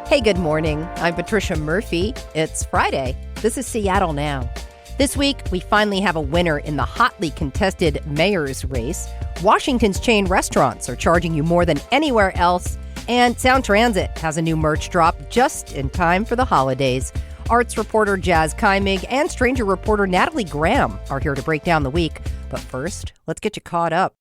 Hey, good morning. I'm Patricia Murphy. It's Friday. This is Seattle Now. This week, we finally have a winner in the hotly contested mayor's race. Washington's chain restaurants are charging you more than anywhere else. And Sound Transit has a new merch drop just in time for the holidays. Arts reporter Jas Keimig and stranger reporter Nathalie Graham are here to break down the week. But first, let's get you caught up.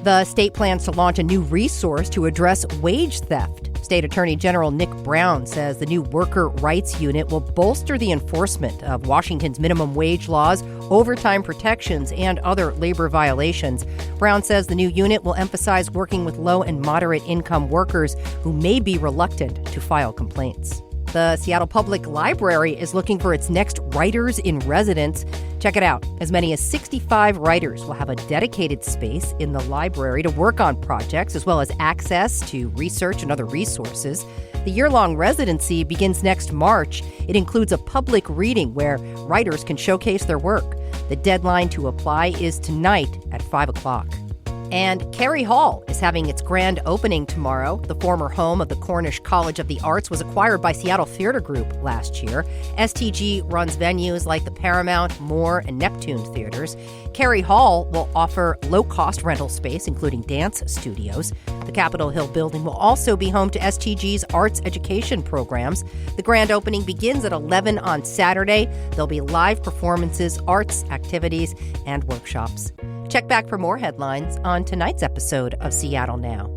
The state plans to launch a new resource to address wage theft. State Attorney General Nick Brown says the new Worker Rights Unit will bolster the enforcement of Washington's minimum wage laws, overtime protections, and other labor violations. Brown says the new unit will emphasize working with low and moderate income workers who may be reluctant to file complaints. The Seattle Public Library is looking for its next Writers in Residence. Check it out. As many as 65 writers will have a dedicated space in the library to work on projects, as well as access to research and other resources. The year-long residency begins next March. It includes a public reading where writers can showcase their work. The deadline to apply is tonight at 5 o'clock. And Carey Hall is having its grand opening tomorrow. The former home of the Cornish College of the Arts was acquired by Seattle Theater Group last year. STG runs venues like the Paramount, Moore, and Neptune theaters. Carey Hall will offer low-cost rental space, including dance studios. The Capitol Hill building will also be home to STG's arts education programs. The grand opening begins at 11 on Saturday. There'll be live performances, arts activities, and workshops. Check back for more headlines on tonight's episode of Seattle Now.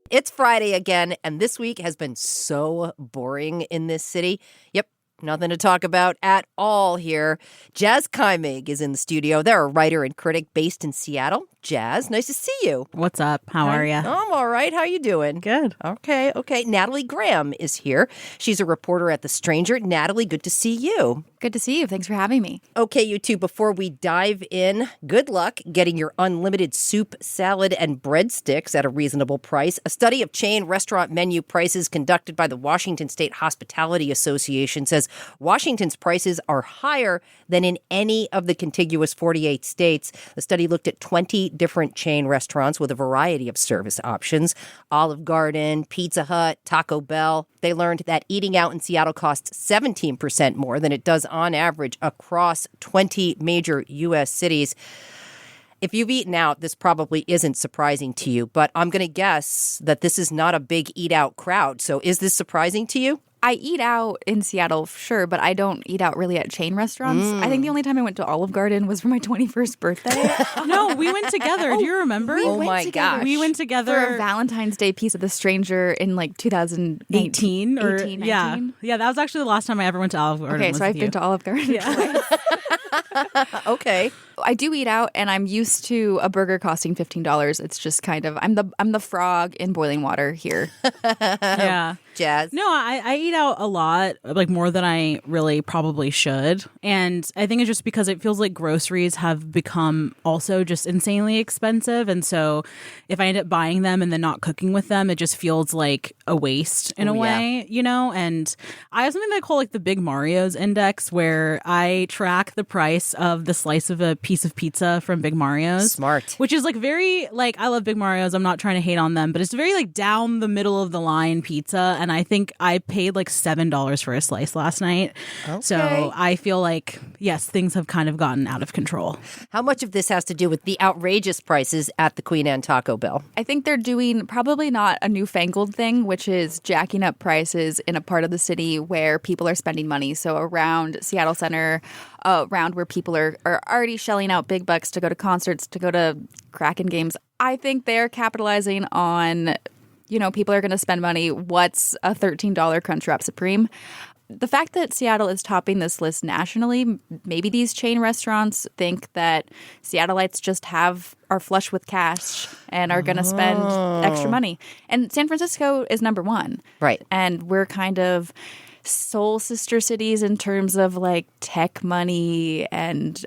It's Friday again, and this week has been so boring in this city. Yep, nothing to talk about at all here. Jas Keimig is in the studio. They're a writer and critic based in Seattle. Jas, nice to see you. What's up? How are you? I'm all right. How you doing? Good. Okay. Nathalie Graham is here. She's a reporter at The Stranger. Nathalie, good to see you. Good to see you. Thanks for having me. Okay, you two, before we dive in, good luck getting your unlimited soup, salad, and breadsticks at a reasonable price. A study of chain restaurant menu prices conducted by the Washington State Hospitality Association says Washington's prices are higher than in any of the contiguous 48 states. The study looked at 20 different chain restaurants with a variety of service options. Olive Garden, Pizza Hut, Taco Bell. They learned that eating out in Seattle costs 17% more than it does on average across 20 major U.S. cities. If you've eaten out, this probably isn't surprising to you, but I'm going to guess that this is not a big eat-out crowd. So is this surprising to you? I eat out in Seattle, sure, but I don't eat out really at chain restaurants. I think the only time I went to Olive Garden was for my 21st birthday. No, we went together. Do you remember? Oh my gosh. We went together for a Valentine's Day piece of The Stranger in like 2018 or 18, yeah. Yeah, that was actually the last time I ever went to Olive Garden. Okay, so I've been to Olive Garden twice. Okay. I do eat out, and I'm used to a burger costing $15. It's just kind of I'm the frog in boiling water here. Yeah. Jas? No, I eat out a lot, like more than I really probably should. And I think it's just because it feels like groceries have become also just insanely expensive. And so if I end up buying them and then not cooking with them, it just feels like a waste in a way, you know? And I have something that I call like the Big Mario's Index, where I track the price of the slice of a piece of pizza from Big Mario's. Smart. Which is like very, like, I love Big Mario's. I'm not trying to hate on them, but it's very like down the middle of the line pizza. And I think I paid like $7 for a slice last night. Okay. So I feel like, yes, things have kind of gotten out of control. How much of this has to do with the outrageous prices at the Queen Anne Taco Bell? I think they're doing probably not a newfangled thing, which is jacking up prices in a part of the city where people are spending money. So around Seattle Center, around where people are already shelling out big bucks to go to concerts, to go to Kraken games. I think they're capitalizing on, you know, people are going to spend money. What's a $13 Crunchwrap Supreme? The fact that Seattle is topping this list nationally, maybe these chain restaurants think that Seattleites just are flush with cash and are going to spend extra money. And San Francisco is number one. Right. And we're kind of soul sister cities in terms of like tech money and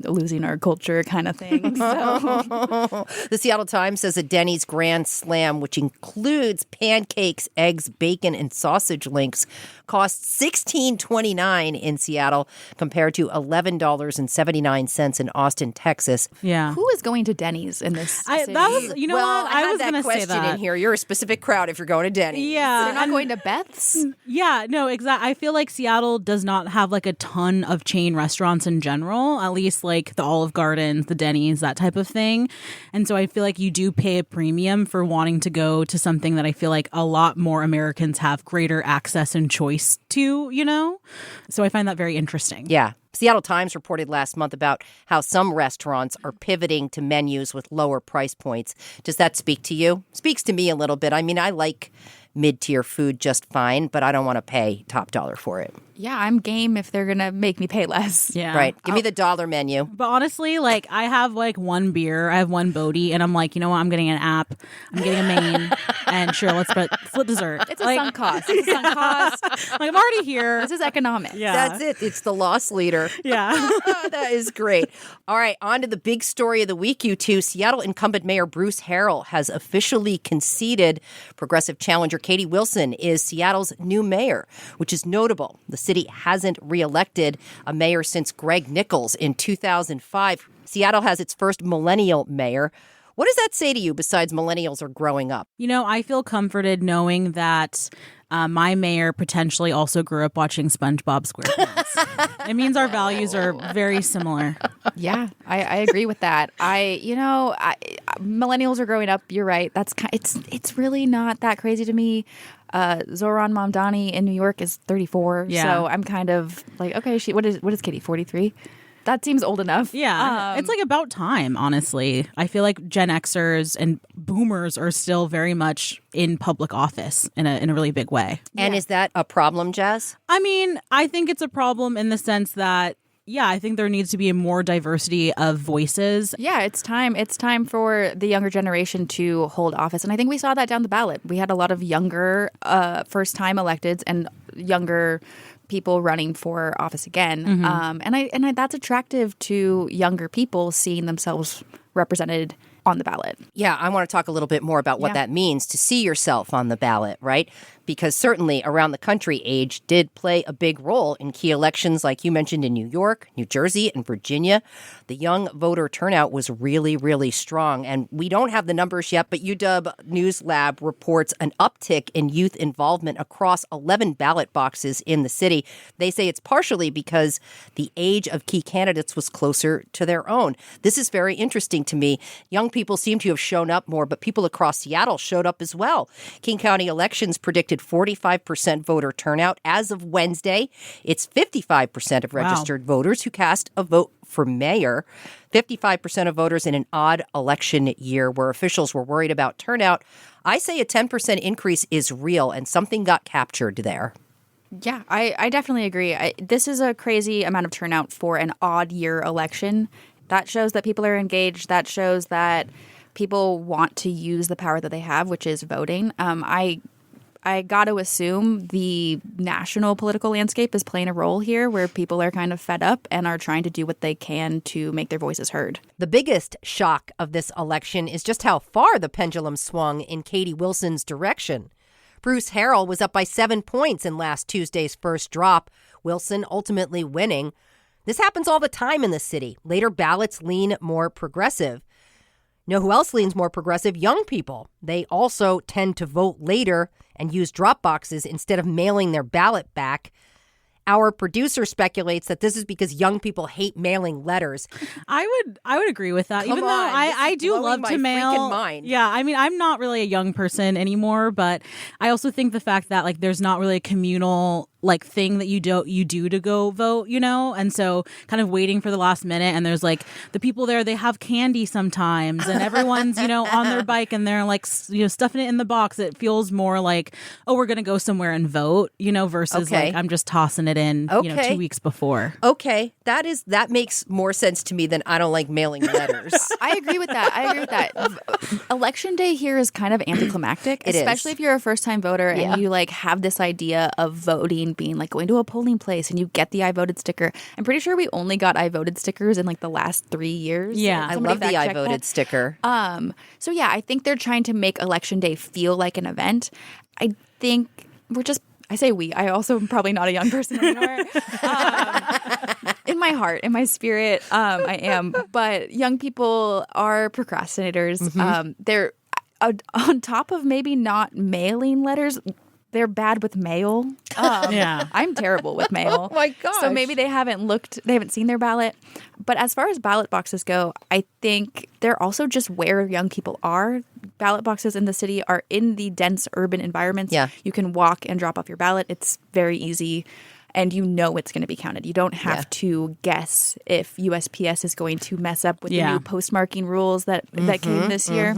losing our culture kind of thing. So. The Seattle Times says a Denny's Grand Slam, which includes pancakes, eggs, bacon, and sausage links, costs $16.29 in Seattle compared to $11.79 in Austin, Texas. Yeah. Who is going to Denny's in this city? That was, you know well, what? I was had going that to say question that. in here. You're a specific crowd if you're going to Denny's. Yeah. They're not going to Beth's? Yeah, no, exactly. I feel like Seattle does not have like a ton of chain restaurants in general, at least like the Olive Garden, the Denny's, that type of thing. And so I feel like you do pay a premium for wanting to go to something that I feel like a lot more Americans have greater access and choice to, you know? So I find that very interesting. Yeah. Seattle Times reported last month about how some restaurants are pivoting to menus with lower price points. Does that speak to you? Speaks to me a little bit. I mean, I like mid-tier food just fine, but I don't want to pay top dollar for it. Yeah, I'm game if they're going to make me pay less. Yeah. Right. Give me the dollar menu. But honestly, like I have like one beer, I have one Bodhi, and I'm like, you know what? I'm getting an app, I'm getting a main, and sure, let's split dessert. It's a sunk cost. It's a sunk cost. Like I'm already here. This is economic. Yeah. That's it. It's the loss leader. Yeah. That is great. All right, on to the big story of the week, you two. Seattle incumbent Mayor Bruce Harrell has officially conceded. Progressive challenger Katie Wilson is Seattle's new mayor, which is notable. The city hasn't reelected a mayor since Greg Nichols in 2005. Seattle has its first millennial mayor. What does that say to you besides millennials are growing up? You know, I feel comforted knowing that my mayor potentially also grew up watching SpongeBob SquarePants. It means our values are very similar. Yeah, I agree with that. Millennials are growing up. You're right. It's really not that crazy to me. Zohran Mamdani in New York is 34. Yeah. So I'm kind of like, okay, what is Katie, 43? That seems old enough. Yeah. It's like about time, honestly. I feel like Gen Xers and boomers are still very much in public office in a really big way. And is that a problem, Jas? I mean, I think it's a problem in the sense that, yeah, I think there needs to be more diversity of voices. Yeah, it's time. It's time for the younger generation to hold office. And I think we saw that down the ballot. We had a lot of younger first-time electeds and younger people running for office again. Mm-hmm. And that's attractive to younger people seeing themselves represented on the ballot. Yeah, I want to talk a little bit more about what that means to see yourself on the ballot, right? Because certainly around the country, age did play a big role in key elections like you mentioned in New York, New Jersey, and Virginia. The young voter turnout was really, really strong. And we don't have the numbers yet, but UW News Lab reports an uptick in youth involvement across 11 ballot boxes in the city. They say it's partially because the age of key candidates was closer to their own. This is very interesting to me. Young people seem to have shown up more, but people across Seattle showed up as well. King County elections predicted 45% voter turnout. As of Wednesday, it's 55% of registered voters who cast a vote for mayor. 55% of voters in an odd election year where officials were worried about turnout. I say a 10% increase is real and something got captured there. Yeah, I definitely agree. This is a crazy amount of turnout for an odd year election. That shows that people are engaged. That shows that people want to use the power that they have, which is voting. I got to assume the national political landscape is playing a role here where people are kind of fed up and are trying to do what they can to make their voices heard. The biggest shock of this election is just how far the pendulum swung in Katie Wilson's direction. Bruce Harrell was up by 7 points in last Tuesday's first drop, Wilson ultimately winning. This happens all the time in the city. Later ballots lean more progressive. Know who else leans more progressive? Young people. They also tend to vote later and use drop boxes instead of mailing their ballot back. Our producer speculates that this is because young people hate mailing letters. I would agree with that. Come Even on, though I this do is love blowing to my mail. freaking mind. Yeah, I mean, I'm not really a young person anymore, but I also think the fact that like there's not really a communal like thing that you do to go vote, you know? And so kind of waiting for the last minute, and there's like the people there, they have candy sometimes and everyone's, on their bike and they're like, stuffing it in the box. It feels more like, oh, we're going to go somewhere and vote, versus like I'm just tossing it in, 2 weeks before. Okay, that makes more sense to me than I don't like mailing letters. I agree with that. Election day here is kind of anticlimactic, especially if you're a first-time voter and you like have this idea of voting exciting being like going to a polling place and you get the I voted sticker. I'm pretty sure we only got I voted stickers in like the last 3 years. Yeah. I Somebody love the fact I check voted that. sticker. So yeah, I think they're trying to make Election Day feel like an event. I think I say we. I also am probably not a young person anymore. In my heart, in my spirit, I am. But young people are procrastinators. They're on top of maybe not mailing letters. They're bad with mail. Yeah. I'm terrible with mail. Oh my gosh. So maybe they haven't seen their ballot. But as far as ballot boxes go, I think they're also just where young people are. Ballot boxes in the city are in the dense urban environments. Yeah. You can walk and drop off your ballot. It's very easy. And you know it's going to be counted. You don't have to guess if USPS is going to mess up with the new postmarking rules that came this year.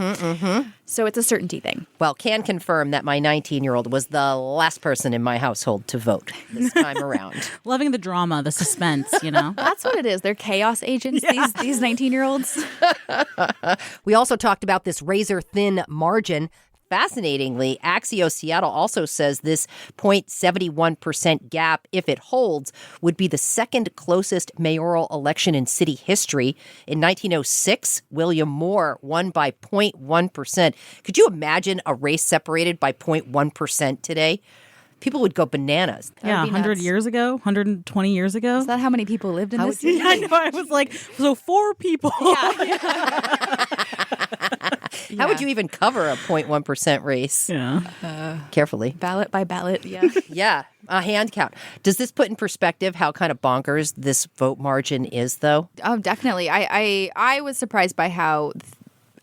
So it's a certainty thing. Well, can confirm that my 19-year-old was the last person in my household to vote this time around. Loving the drama, the suspense, That's what it is. They're chaos agents, these 19-year-olds. We also talked about this razor-thin margin. Fascinatingly, Axios Seattle also says this 0.71% gap, if it holds, would be the second closest mayoral election in city history. In 1906, William Moore won by 0.1%. Could you imagine a race separated by 0.1% today? People would go bananas. Yeah, 100 years ago, 120 years ago. Is that how many people lived in this city? Yeah, I know. I was like, so 4 people. How would you even cover a 0.1% race? Yeah. Carefully. Ballot by ballot, yeah. Yeah, a hand count. Does this put in perspective how kind of bonkers this vote margin is, though? Oh, definitely. I was surprised by how,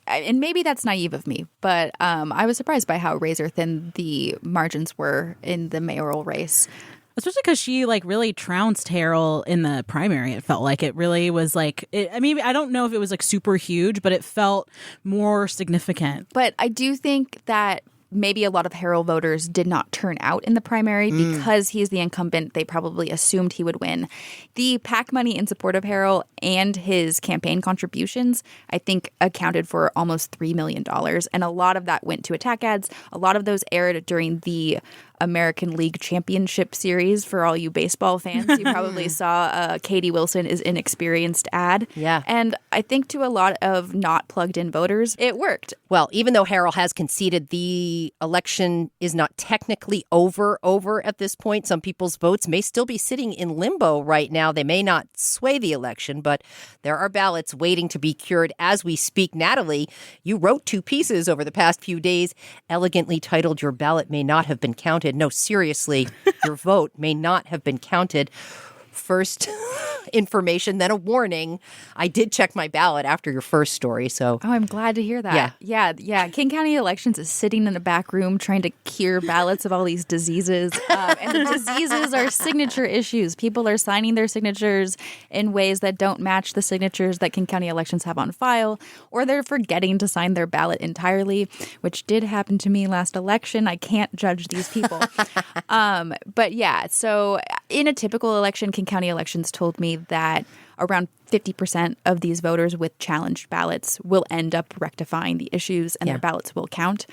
and maybe that's naive of me, but I was surprised by how razor thin the margins were in the mayoral race. Especially because she really trounced Harrell in the primary. It felt like it really was I don't know if it was super huge, but it felt more significant. But I do think that maybe a lot of Harrell voters did not turn out in the primary because he's the incumbent. They probably assumed he would win. The PAC money in support of Harrell and his campaign contributions, I think, accounted for almost $3 million. And a lot of that went to attack ads. A lot of those aired during the American League Championship Series. For all you baseball fans, you probably saw Katie Wilson is inexperienced ad. Yeah. And I think to a lot of not plugged in voters, it worked. Well, even though Harrell has conceded the election is not technically over at this point, some people's votes may still be sitting in limbo right now. They may not sway the election, but there are ballots waiting to be cured as we speak. Natalie, you wrote 2 pieces over the past few days, elegantly titled "Your Ballot May Not Have Been Counted." No, seriously, your vote may not have been counted. First information, then a warning. I did check my ballot after your first story, so. Oh, I'm glad to hear that. Yeah. King County Elections is sitting in a back room trying to cure ballots of all these diseases. And the diseases are signature issues. People are signing their signatures in ways that don't match the signatures that King County Elections have on file, or they're forgetting to sign their ballot entirely, which did happen to me last election. I can't judge these people. But yeah, so in a typical election, King County Elections told me that around 50% of these voters with challenged ballots will end up rectifying the issues and their ballots will count.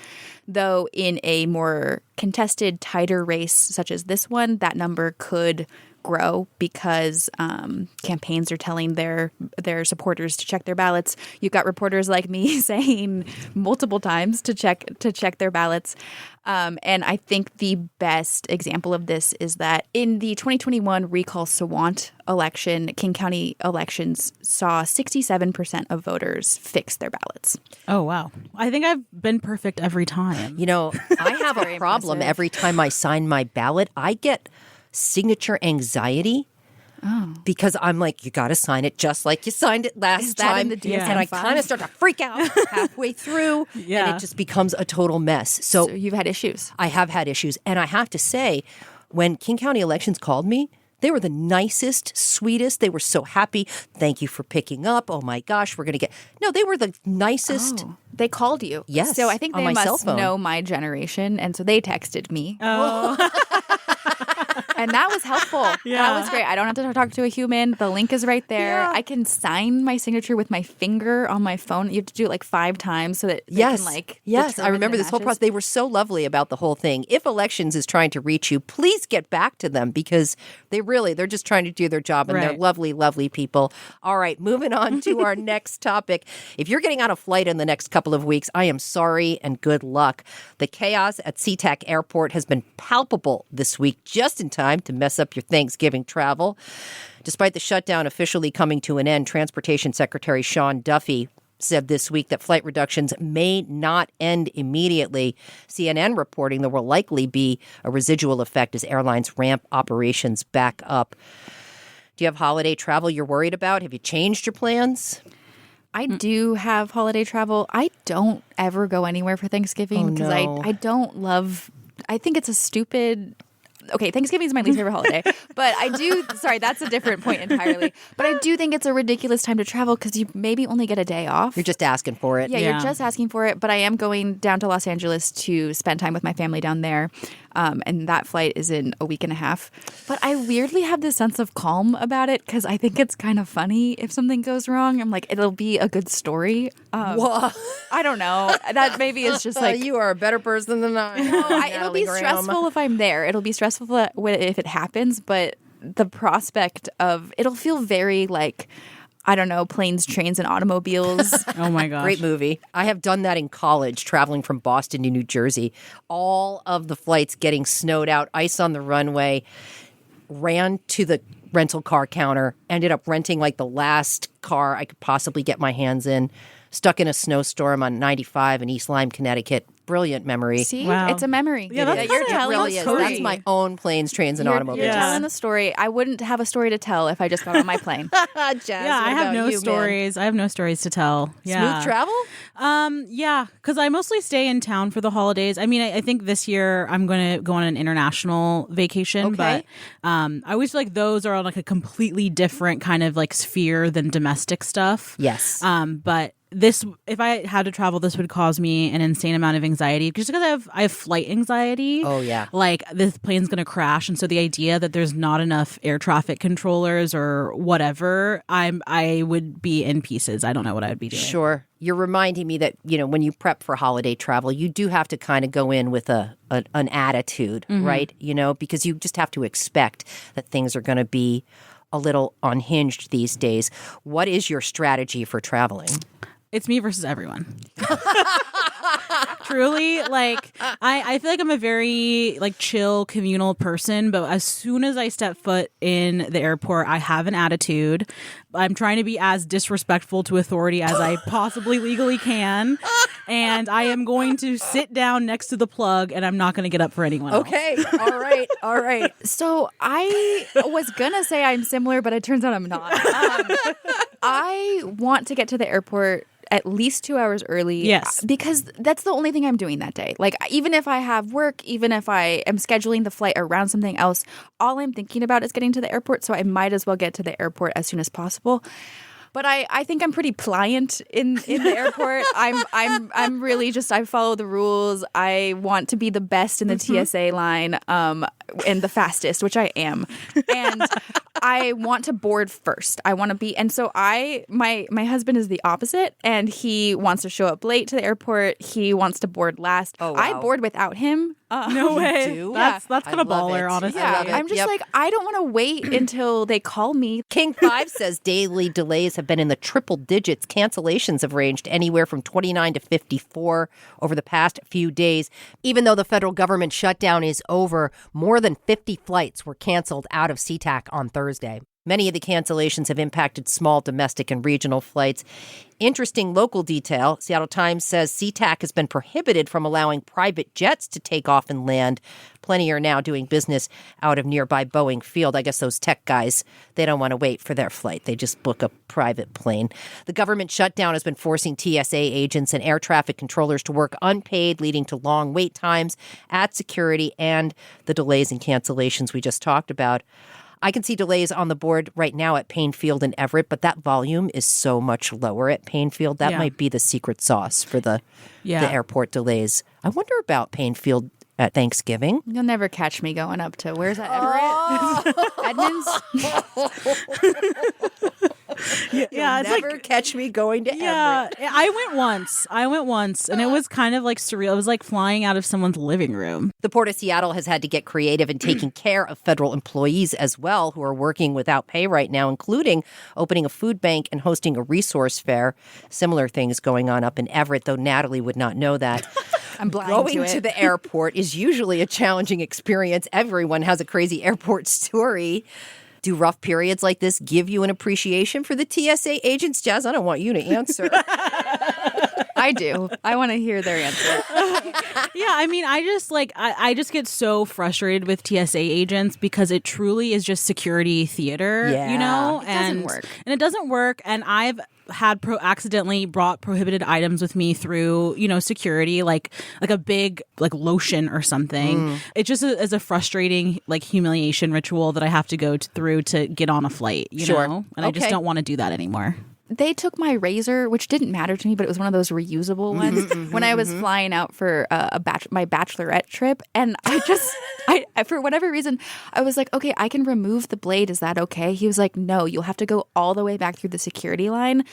Though in a more contested, tighter race such as this one, that number could grow because campaigns are telling their supporters to check their ballots. You've got reporters like me saying multiple times to check their ballots. And I think the best example of this is that in the 2021 recall Sawant election, King County Elections saw 67% of voters fix their ballots. Oh, wow. I think I've been perfect every time. I have a problem impressive. every time I sign my ballot. I get signature anxiety. Because I'm like, you got to sign it just like you signed it last that time. in the DSM-5? And I kind of start to freak out halfway through. Yeah. And it just becomes a total mess. So you've had issues. I have had issues. And I have to say, when King County Elections called me, they were the nicest, sweetest. They were so happy. Thank you for picking up. Oh my gosh, we're going to get... No, they were the nicest. Oh, they called you. Yes, So I think on they my cell must phone. know my generation. And so they texted me. Oh. And that was helpful. That was great. I don't have to talk to a human. The link is right there. I can sign my signature with my finger on my phone. You have to do it like 5 times so that they can like Yes, I remember this whole process. They were so lovely about the whole thing. If Elections is trying to reach you, please get back to them because they're just trying to do their job and they're lovely, lovely people. All right, moving on to our next topic. If you're getting on a flight in the next couple of weeks, I am sorry and good luck. The chaos at SeaTac Airport has been palpable this week, just in time to mess up your Thanksgiving travel. Despite the shutdown officially coming to an end, Transportation Secretary Sean Duffy said this week that flight reductions may not end immediately. CNN reporting there will likely be a residual effect as airlines ramp operations back up. Do you have holiday travel you're worried about? Have you changed your plans? I do have holiday travel. I don't ever go anywhere for Thanksgiving because I don't love – I think it's a stupid – okay, Thanksgiving is my least favorite holiday, but I do – sorry, that's a different point entirely. But I do think it's a ridiculous time to travel because you maybe only get a day off. You're just asking for it. Yeah, you're just asking for it. But I am going down to Los Angeles to spend time with my family down there. And that flight is in a week and a half. But I weirdly have this sense of calm about it because I think it's kind of funny if something goes wrong. I'm like, it'll be a good story. I don't know. That maybe is just like... you are a better person than I am. No, it'll be stressful if I'm there. It'll be stressful if it happens. But the prospect of... It'll feel very like... I don't know, planes, trains, and automobiles. Oh, my gosh. Great movie. I have done that in college, traveling from Boston to New Jersey. All of the flights getting snowed out, ice on the runway, ran to the rental car counter, ended up renting like the last car I could possibly get my hands in, stuck in a snowstorm on 95 in East Lyme, Connecticut. Brilliant memory. See, it's a memory. Yeah, that's you're telling really a story. That's my own planes, trains, and automobiles. You're telling the story. I wouldn't have a story to tell if I just got on my plane. Jas, I have no stories. I have no stories to tell. Smooth travel? Yeah, because I mostly stay in town for the holidays. I mean, I think this year I'm going to go on an international vacation, but I always feel like those are on like a completely different kind of like sphere than domestic stuff. Yes. But this, if I had to travel, this would cause me an insane amount of anxiety just because I have flight anxiety. Oh, yeah. Like this plane's going to crash. And so the idea that there's not enough air traffic controllers or whatever, I would be in pieces. I don't know what I would be doing. Sure. You're reminding me that, when you prep for holiday travel, you do have to kind of go in with an attitude, right? Because you just have to expect that things are going to be a little unhinged these days. What is your strategy for traveling? It's me versus everyone. Truly, like I feel like I'm a very like chill, communal person, but as soon as I step foot in the airport, I have an attitude. I'm trying to be as disrespectful to authority as I possibly legally can, and I am going to sit down next to the plug, and I'm not going to get up for anyone else. Okay, all right. So I was gonna say I'm similar, but it turns out I'm not. I want to get to the airport at least 2 hours early. Yes. Because that's the only thing I'm doing that day. Like, even if I have work, even if I am scheduling the flight around something else, all I'm thinking about is getting to the airport. So I might as well get to the airport as soon as possible. But I think I'm pretty pliant in the airport. I'm really just, I follow the rules. I want to be the best in the TSA line and the fastest, which I am. And I want to board first. I want to be, and so my husband is the opposite, and he wants to show up late to the airport. He wants to board last. Oh, wow. I board without him. No way. do? That's kind of love baller, it. honestly. Yeah, I'm just like, I don't want to wait until they call me. King 5 says daily delays have been in the triple digits. Cancellations have ranged anywhere from 29 to 54 over the past few days. Even though the federal government shutdown is over, more than 50 flights were canceled out of SeaTac on Thursday. Many of the cancellations have impacted small domestic and regional flights. Interesting local detail. Seattle Times says SeaTac has been prohibited from allowing private jets to take off and land. Plenty are now doing business out of nearby Boeing Field. I guess those tech guys, they don't want to wait for their flight. They just book a private plane. The government shutdown has been forcing TSA agents and air traffic controllers to work unpaid, leading to long wait times at security and the delays and cancellations we just talked about. I can see delays on the board right now at Payne Field and Everett, but that volume is so much lower at Payne Field. That might be the secret sauce for the airport delays. I wonder about Payne Field at Thanksgiving. You'll never catch me going up to, where's that, Everett? Edmonds? You'll never catch me going to Everett. I went once, and it was kind of like surreal. It was like flying out of someone's living room. The Port of Seattle has had to get creative in taking care of federal employees as well who are working without pay right now, including opening a food bank and hosting a resource fair. Similar things going on up in Everett, though Natalie would not know that. I'm blind Going to the airport is usually a challenging experience. Everyone has a crazy airport story. Do rough periods like this give you an appreciation for the TSA agents? Jas, I don't want you to answer. I do. I want to hear their answer. I mean, I just get so frustrated with TSA agents because it truly is just security theater, you know? It doesn't work. And it doesn't work. And I've had accidentally brought prohibited items with me through, security, like a big lotion or something. It just is a frustrating humiliation ritual that I have to go through to get on a flight, you know? And I just don't want to do that anymore. They took my razor, which didn't matter to me, but it was one of those reusable ones when I was flying out for my bachelorette trip. And I for whatever reason, I was like, okay, I can remove the blade. Is that okay? He was like, no, you'll have to go all the way back through the security line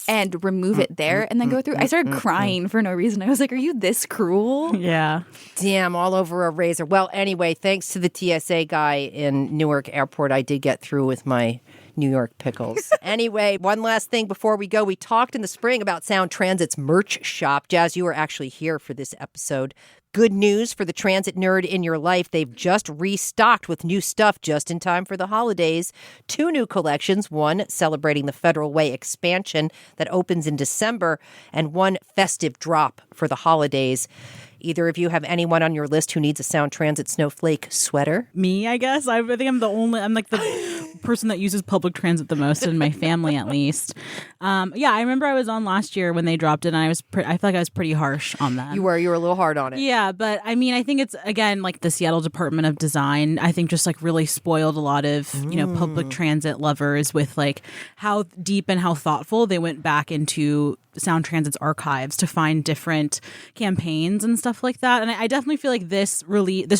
and remove it there and then go through. I started crying for no reason. I was like, are you this cruel? Yeah. Damn, all over a razor. Well, anyway, thanks to the TSA guy in Newark Airport, I did get through with my New York pickles. Anyway, one last thing before we go. We talked in the spring about Sound Transit's merch shop. Jas, you were actually here for this episode. Good news for the transit nerd in your life. They've just restocked with new stuff just in time for the holidays. 2 new collections, one celebrating the Federal Way expansion that opens in December, and one festive drop for the holidays. Either of you have anyone on your list who needs a Sound Transit snowflake sweater? Me, I guess. I think I'm like the person that uses public transit the most in my family, at least. I remember I was on last year when they dropped it, and I feel like I was pretty harsh on them. You were a little hard on it. Yeah, but I mean, I think it's, again, like the Seattle Department of Design, I think just really spoiled a lot of, public transit lovers with how deep and how thoughtful they went back into Sound Transit's archives to find different campaigns and stuff like that. And I definitely feel like this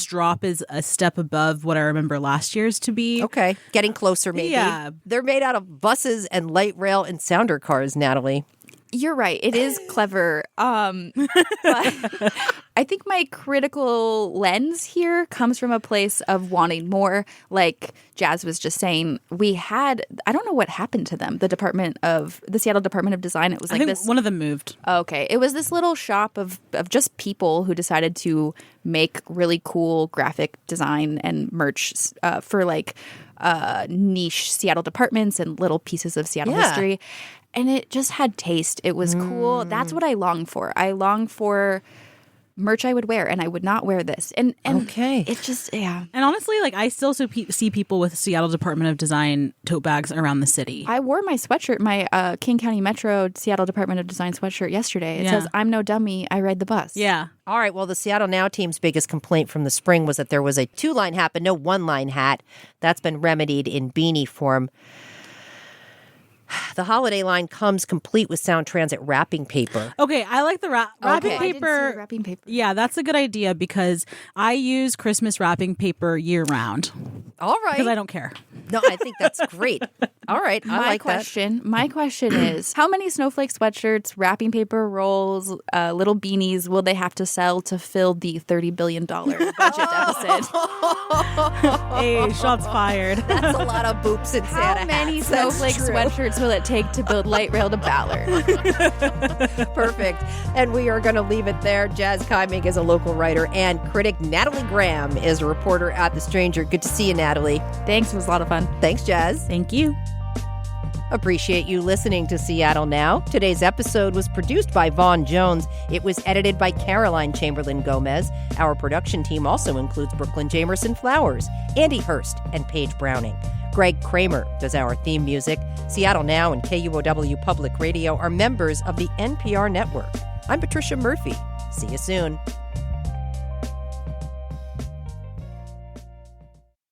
drop is a step above what I remember last year's to be. Okay. Getting closer, maybe. Yeah. They're made out of buses and light rail and sounder cars, Natalie. You're right. It is clever. But I think my critical lens here comes from a place of wanting more. Like Jas was just saying, I don't know what happened to them. The Seattle Department of Design. It was I think one of them moved. Okay. It was this little shop of just people who decided to make really cool graphic design and merch for niche Seattle departments and little pieces of Seattle history. And it just had taste. It was cool. That's what I long for. I long for merch I would wear, and I would not wear this. And okay. It just, yeah. And honestly, I still see people with Seattle Department of Design tote bags around the city. I wore my sweatshirt, my King County Metro Seattle Department of Design sweatshirt yesterday. It says, "I'm no dummy, I ride the bus." Yeah. All right. Well, the Seattle Now team's biggest complaint from the spring was that there was a 2-line hat, but no 1-line hat. That's been remedied in beanie form. The holiday line comes complete with Sound Transit wrapping paper. Okay, I like the wrapping paper. I didn't see the wrapping paper. Yeah, that's a good idea because I use Christmas wrapping paper year round. All right. Because I don't care. No, I think that's great. All right. My question is, how many snowflake sweatshirts, wrapping paper rolls, little beanies will they have to sell to fill the $30 billion budget deficit? Hey, shots fired. That's a lot of boops and Santa How many hats. snowflake sweatshirts will it take to build light rail to Ballard? Perfect. And we are going to leave it there. Jas Keimig is a local writer, and critic Nathalie Graham is a reporter at The Stranger. Good to see you, Nathalie. Thanks. It was a lot of fun. Thanks, Jas. Thank you. Appreciate you listening to Seattle Now. Today's episode was produced by Vaughn Jones. It was edited by Caroline Chamberlain Gomez. Our production team also includes Brooklyn Jamerson Flowers, Andy Hurst, and Paige Browning. Greg Kramer does our theme music. Seattle Now and KUOW Public Radio are members of the NPR network. I'm Patricia Murphy. See you soon.